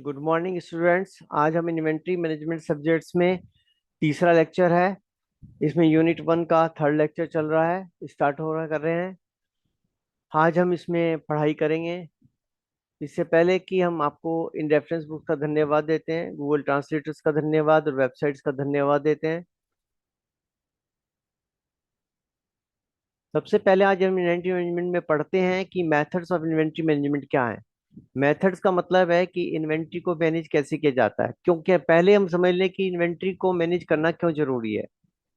Good morning students. आज हम inventory management subjects में तीसरा लेक्चर है। इसमें यूनिट 1 का थर्ड लेक्चर चल रहा है, स्टार्ट हो रहा कर रहे हैं। आज हम इसमें पढ़ाई करेंगे। इससे पहले कि हम आपको इन रेफरेंस बुक का धन्यवाद देते हैं, गूगल ट्रांसलेटर्स का धन्यवाद और वेबसाइट्स का धन्यवाद देते हैं। सबसे पहले आज हम इन्वेंट्री मैनेजमेंट में पढ़ते हैं कि मेथड्स ऑफ इन्वेंट्री मैनेजमेंट क्या है। मेथड्स का मतलब है कि इन्वेंट्री को मैनेज कैसे किया जाता है, क्योंकि पहले हम समझ लें कि इन्वेंट्री को मैनेज करना क्यों जरूरी है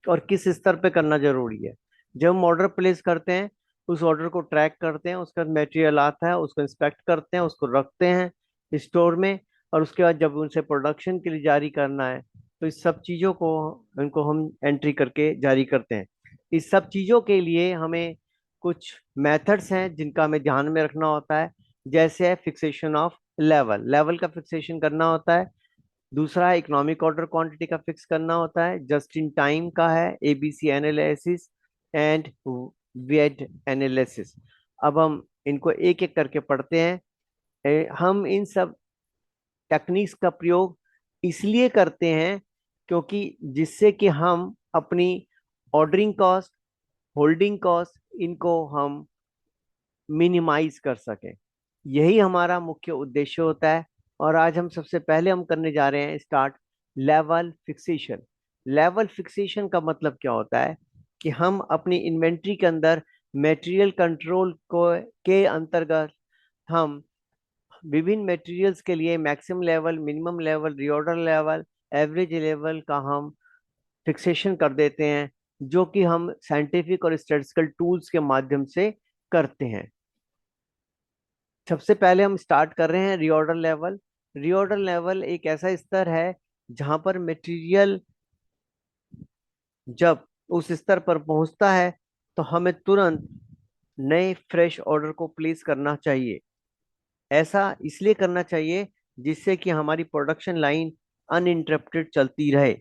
और किस स्तर पे करना जरूरी है। जब हम ऑर्डर प्लेस करते हैं, उस ऑर्डर को ट्रैक करते हैं, उसका मटेरियल आता है, उसको इंस्पेक्ट करते हैं, उसको रखते हैं स्टोर में, और उसके बाद जब उनसे प्रोडक्शन के लिए जारी करना है तो इस सब चीज़ों को उनको हम एंट्री करके जारी करते हैं। इस सब चीज़ों के लिए हमें कुछ मेथड्स हैं जिनका हमें ध्यान में रखना होता है। जैसे है फिक्सेशन ऑफ लेवल, लेवल का फिक्सेशन करना होता है। दूसरा है इकोनॉमिक ऑर्डर क्वांटिटी का फिक्स करना होता है। जस्ट इन टाइम का है ABC analysis and VED analysis. अब हम इनको एक एक करके पढ़ते हैं। हम इन सब टेक्निक्स का प्रयोग इसलिए करते हैं क्योंकि जिससे कि हम अपनी ऑर्डरिंग कॉस्ट, होल्डिंग कॉस्ट, इनको हम मिनिमाइज कर सकें। यही हमारा मुख्य उद्देश्य होता है। और आज हम सबसे पहले हम करने जा रहे हैं start level fixation. Level fixation का मतलब क्या होता है कि हम अपनी इन्वेंट्री के अंदर मटेरियल कंट्रोल को के अंतर्गत हम विभिन्न मटेरियल्स के लिए maximum level, minimum level, reorder level, average level का हम फिक्सेशन कर देते हैं, जो कि हम साइंटिफिक और स्टैटिस्टिकल टूल्स के माध्यम से करते हैं। सबसे पहले हम स्टार्ट कर रहे हैं रीऑर्डर लेवल। रीऑर्डर लेवल एक ऐसा स्तर है जहां पर मटेरियल जब उस स्तर पर पहुंचता है तो हमें तुरंत नए फ्रेश ऑर्डर को प्लेस करना चाहिए। ऐसा इसलिए करना चाहिए जिससे कि हमारी प्रोडक्शन लाइन अनइंटरप्टेड चलती रहे।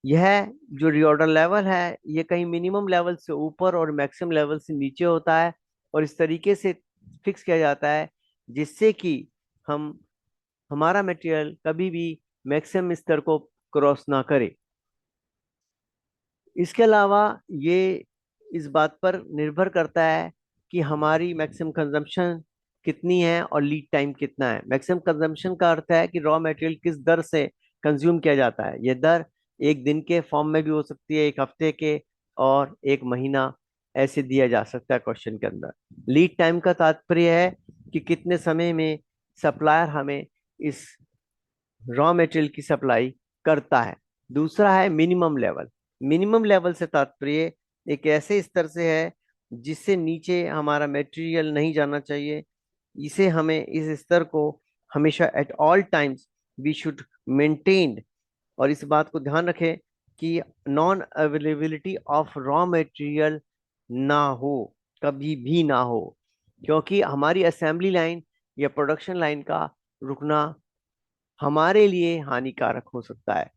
यह जो रीऑर्डर लेवल है, ये कहीं मिनिमम लेवल से ऊपर और मैक्सिमम लेवल से नीचे होता है, और इस तरीके से फिक्स किया जाता है जिससे कि हम हमारा मटेरियल कभी भी मैक्सिमम स्तर को क्रॉस ना करे। इसके अलावा ये इस बात पर निर्भर करता है कि हमारी मैक्सिमम कंजम्पशन कितनी है और लीड टाइम कितना है। मैक्सिमम कंजम्पशन का अर्थ है कि रॉ मटेरियल किस दर से कंज्यूम किया जाता है। यह दर एक दिन के फॉर्म में भी हो सकती है, एक हफ्ते के, और एक महीना, ऐसे दिया जा सकता है क्वेश्चन के अंदर। लीड टाइम का तात्पर्य है कि कितने समय में सप्लायर हमें इस रॉ मटेरियल की सप्लाई करता है। दूसरा है मिनिमम लेवल। मिनिमम लेवल से तात्पर्य एक ऐसे स्तर से है जिससे नीचे हमारा मटेरियल नहीं जाना चाहिए। इसे हमें इस स्तर को हमेशा at all times we should maintain. और इस बात को ध्यान रखें कि non availability of raw material ना हो, कभी भी ना हो, क्योंकि हमारी असेंबली लाइन या प्रोडक्शन लाइन का रुकना हमारे लिए हानिकारक हो सकता है।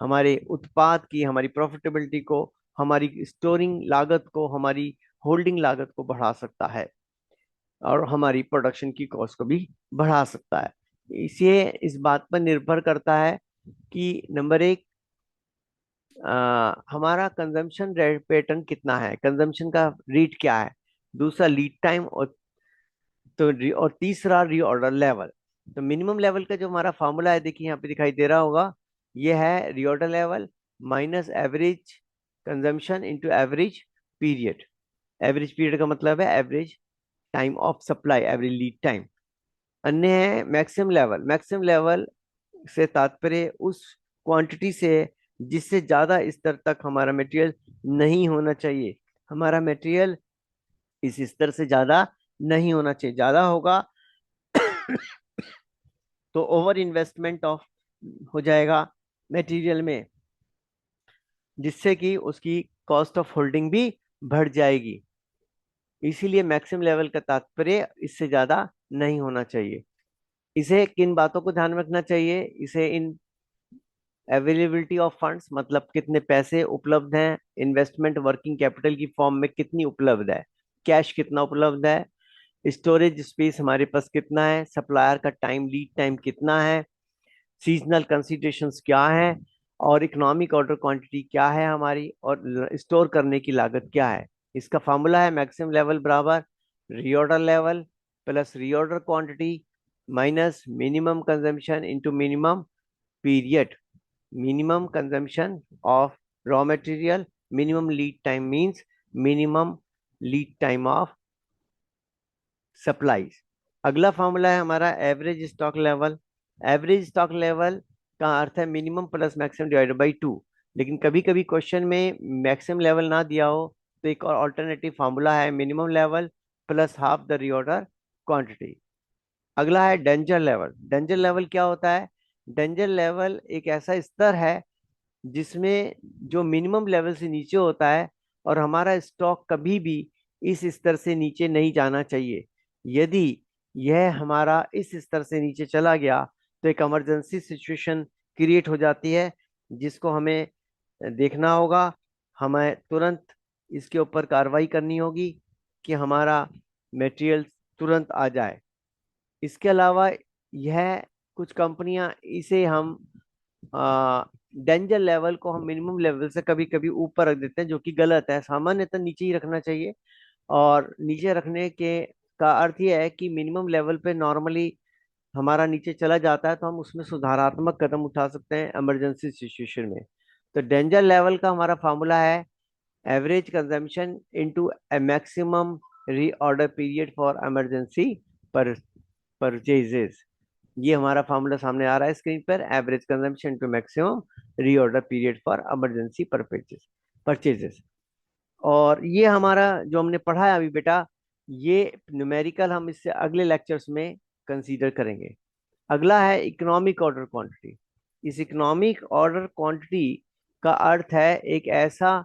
हमारे उत्पाद की, हमारी प्रॉफिटेबिलिटी को, हमारी स्टोरिंग लागत को, हमारी होल्डिंग लागत को बढ़ा सकता है, और हमारी प्रोडक्शन की कॉस्ट को भी बढ़ा सकता है। इसे इस बात पर निर्भर करता है कि नंबर एक, हमारा कंजम्पशन रेट पैटर्न कितना है, कंजम्पशन का रेट क्या है। दूसरा लीड टाइम, और तीसरा रीऑर्डर लेवल। तो मिनिमम लेवल का जो हमारा फॉर्मूला है, देखिए यहाँ पे दिखाई दे रहा होगा, ये है reorder level minus average consumption into average period. Average period का मतलब है average time of supply, average lead time. अन्य है मैक्सिमम लेवल। मैक्सिमम लेवल से तात्पर्य उस क्वांटिटी से है जिससे ज्यादा स्तर तक हमारा मटेरियल नहीं होना चाहिए। हमारा मटेरियल इस स्तर से ज्यादा नहीं होना चाहिए। ज्यादा होगा तो ओवर इन्वेस्टमेंट ऑफ हो जाएगा मटेरियल में, जिससे कि उसकी कॉस्ट ऑफ होल्डिंग भी बढ़ जाएगी। इसीलिए मैक्सिमम लेवल का तात्पर्य इससे ज्यादा नहीं होना चाहिए। इसे किन बातों को ध्यान में रखना चाहिए, इसे इन अवेलेबिलिटी ऑफ फंड्स, मतलब कितने पैसे उपलब्ध हैं, इन्वेस्टमेंट वर्किंग कैपिटल की फॉर्म में कितनी उपलब्ध है, कैश कितना उपलब्ध है, स्टोरेज स्पेस हमारे पास कितना है, सप्लायर का टाइम लीड टाइम कितना है, सीजनल कंसिडरेशंस क्या है, और इकोनॉमिक ऑर्डर क्वांटिटी क्या है हमारी, और स्टोर करने की लागत क्या है। इसका फॉर्मूला है मैक्सिमम लेवल बराबर reorder level plus reorder quantity minus minimum consumption into minimum period. minimum consumption of raw material, minimum lead time means minimum lead time of supplies। अगला फॉर्मूला है हमारा average stock level. Average stock level का अर्थ है minimum plus maximum divided by two. लेकिन कभी कभी question में maximum level ना दिया हो तो एक और ऑल्टरनेटिव फार्मूला है minimum level plus half the reorder quantity. अगला है डेंजर लेवल। डेंजर लेवल क्या होता है? डेंजर लेवल एक ऐसा स्तर है जिसमें जो मिनिमम लेवल से नीचे होता है, और हमारा स्टॉक कभी भी इस स्तर से नीचे नहीं जाना चाहिए। यदि यह हमारा इस स्तर से नीचे चला गया तो एक इमरजेंसी सिचुएशन क्रिएट हो जाती है, जिसको हमें देखना होगा। हमें तुरंत इसके ऊपर कार्रवाई करनी होगी कि हमारा मटेरियल तुरंत आ जाए। इसके अलावा यह कुछ कंपनियां इसे हम डेंजर लेवल को हम मिनिमम लेवल से कभी कभी ऊपर रख देते हैं, जो कि गलत है। सामान्यतः नीचे ही रखना चाहिए। और नीचे रखने के का अर्थ यह है कि मिनिमम लेवल पे नॉर्मली हमारा नीचे चला जाता है तो हम उसमें सुधारात्मक कदम उठा सकते हैं इमरजेंसी सिचुएशन में। तो डेंजर लेवल का हमारा फार्मूला है average consumption into a maximum reorder period for emergency पर परचेजेस। ये हमारा फार्मूला सामने आ रहा है स्क्रीन पर, average consumption to maximum reorder period for emergency purchases. और ये हमारा जो हमने पढ़ा है अभी बेटा, ये न्यूमेरिकल हम इससे अगले लेक्चर्स में कंसीडर करेंगे। अगला है इकोनॉमिक ऑर्डर क्वांटिटी। इस इकोनॉमिक ऑर्डर क्वांटिटी का अर्थ है एक ऐसा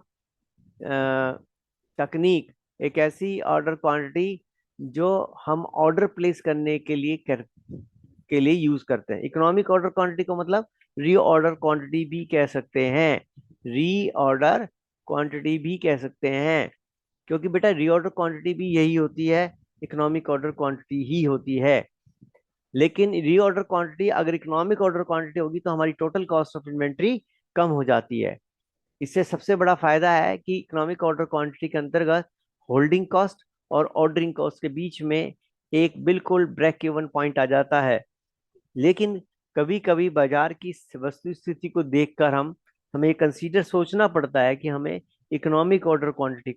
तकनीक, एक ऐसी ऑर्डर क्वांटिटी जो हम ऑर्डर प्लेस करने के लिए यूज करते हैं। इकोनॉमिक ऑर्डर क्वांटिटी को मतलब री ऑर्डर क्वांटिटी भी कह सकते हैं, री ऑर्डर क्वांटिटी भी कह सकते हैं। क्योंकि बेटा री ऑर्डर क्वांटिटी भी यही होती है, इकोनॉमिक ऑर्डर क्वांटिटी ही होती है। लेकिन री ऑर्डर क्वांटिटी अगर इकोनॉमिक ऑर्डर क्वांटिटी होगी तो हमारी टोटल कॉस्ट ऑफ इन्वेंट्री कम हो जाती है। इससे सबसे बड़ा फायदा है कि इकोनॉमिक ऑर्डर क्वांटिटी के अंतर्गत होल्डिंग कॉस्ट और ऑर्डरिंग कॉस्ट के बीच में एक बिल्कुल ब्रेक इवन पॉइंट आ जाता है। लेकिन कभी कभी बाजार की वस्तु स्थिति को देखकर हमें कंसीडर सोचना पड़ता है कि हमें इकोनॉमिक ऑर्डर क्वांटिटी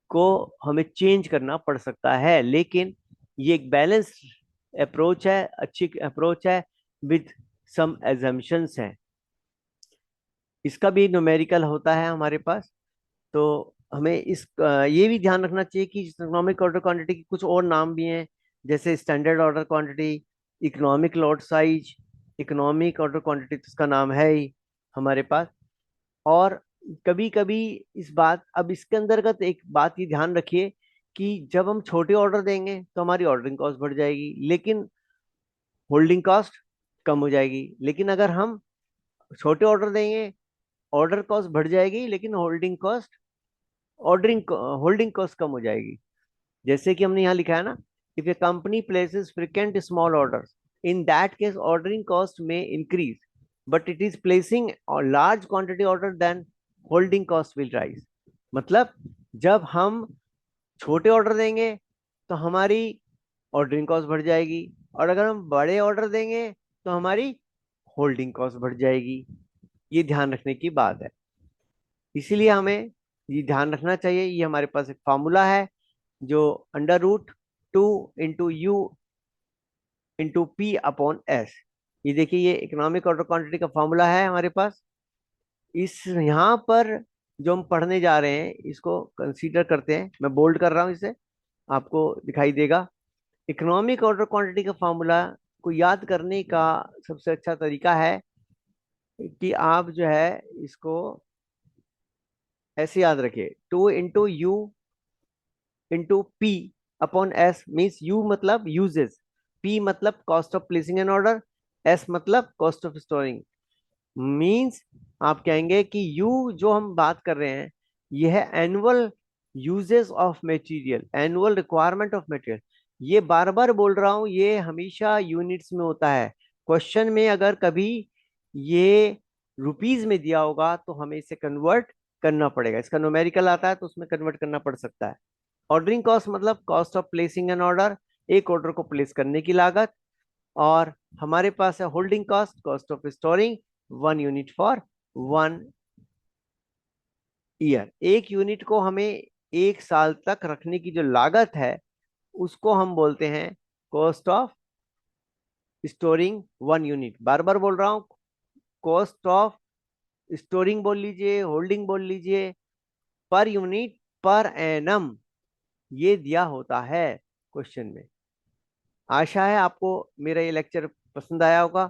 को हमें चेंज करना पड़ सकता है। लेकिन ये एक बैलेंस्ड अप्रोच है, अच्छी अप्रोच है, विद सम एजम्पशंस हैं। इसका भी न्यूमेरिकल होता है हमारे पास। तो हमें ये भी ध्यान रखना चाहिए कि इकोनॉमिक ऑर्डर क्वांटिटी के कुछ और नाम भी हैं, जैसे standard order quantity, economic lot size, economic order quantity तो इसका नाम है ही हमारे पास। और कभी कभी अब इसके अंतर्गत एक बात ये ध्यान रखिए कि जब हम छोटे ऑर्डर देंगे तो हमारी ऑर्डरिंग कॉस्ट बढ़ जाएगी, लेकिन होल्डिंग कॉस्ट कम हो जाएगी। लेकिन अगर हम छोटे ऑर्डर देंगे, ऑर्डर कॉस्ट बढ़ जाएगी लेकिन ऑर्डरिंग होल्डिंग कॉस्ट कम हो जाएगी। जैसे कि हमने यहाँ लिखा है ना, if a company places frequent small orders, in that case ordering cost में increase, but it is placing large quantity order then holding cost will rise. मतलब जब हम छोटे ऑर्डर देंगे तो हमारी ऑर्डरिंग कॉस्ट बढ़ जाएगी, और अगर हम बड़े ऑर्डर देंगे तो हमारी होल्डिंग कॉस्ट बढ़ जाएगी। ये ध्यान रखने की बात है। इसीलिए हमें ये ध्यान रखना चाहिए। ये हमारे पास एक फॉर्मूला है जो √2 into U into P/S। ये देखिए, ये इकोनॉमिक ऑर्डर क्वांटिटी का फॉर्मूला है हमारे पास। इस यहाँ पर जो हम पढ़ने जा रहे हैं इसको कंसीडर करते हैं। मैं बोल्ड कर रहा हूँ इसे, आपको दिखाई देगा। इकोनॉमिक ऑर्डर क्वांटिटी का फॉर्मूला को याद करने का सबसे अच्छा तरीका है कि आप जो है इसको ऐसे याद रखिए, 2 into U into P/S means U मतलब यूजेस, P मतलब cost of placing an order, S मतलब कॉस्ट ऑफ स्टोरिंग। मीन्स आप कहेंगे कि U जो हम बात कर रहे हैं यह है annual uses of material, annual requirement of material. ये बार बार बोल रहा हूं, ये हमेशा यूनिट्स में होता है। क्वेश्चन में अगर कभी ये रुपीज में दिया होगा तो हमें इसे कन्वर्ट करना पड़ेगा। इसका न्यूमेरिकल आता है तो उसमें कन्वर्ट करना पड़ सकता है। ऑर्डरिंग कॉस्ट मतलब cost of placing an order, एक ऑर्डर को प्लेस करने की लागत। और हमारे पास है holding cost, cost of storing 1 unit for 1 year. एक यूनिट को हमें 1 साल तक रखने की जो लागत है उसको हम बोलते हैं कॉस्ट ऑफ स्टोरिंग 1 यूनिट। बार बार बोल रहा हूं, कॉस्ट ऑफ स्टोरिंग बोल लीजिए, होल्डिंग बोल लीजिए, पर यूनिट, पर एनम, ये दिया होता है क्वेश्चन में। आशा है आपको मेरा ये लेक्चर पसंद आया होगा।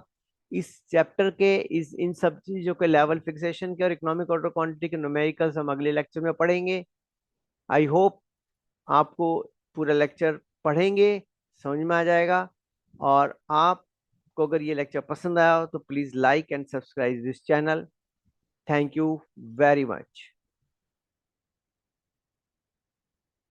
इस चैप्टर के इस इन सब चीजों के लेवल फिक्सेशन के और इकोनॉमिक ऑर्डर क्वांटिटी के न्यूमेरिकल्स हम अगले लेक्चर में पढ़ेंगे। आई होप आपको पूरा लेक्चर पढ़ेंगे समझ में आ जाएगा। और आपको अगर ये लेक्चर पसंद आया हो तो please like and subscribe this channel. Thank you very much.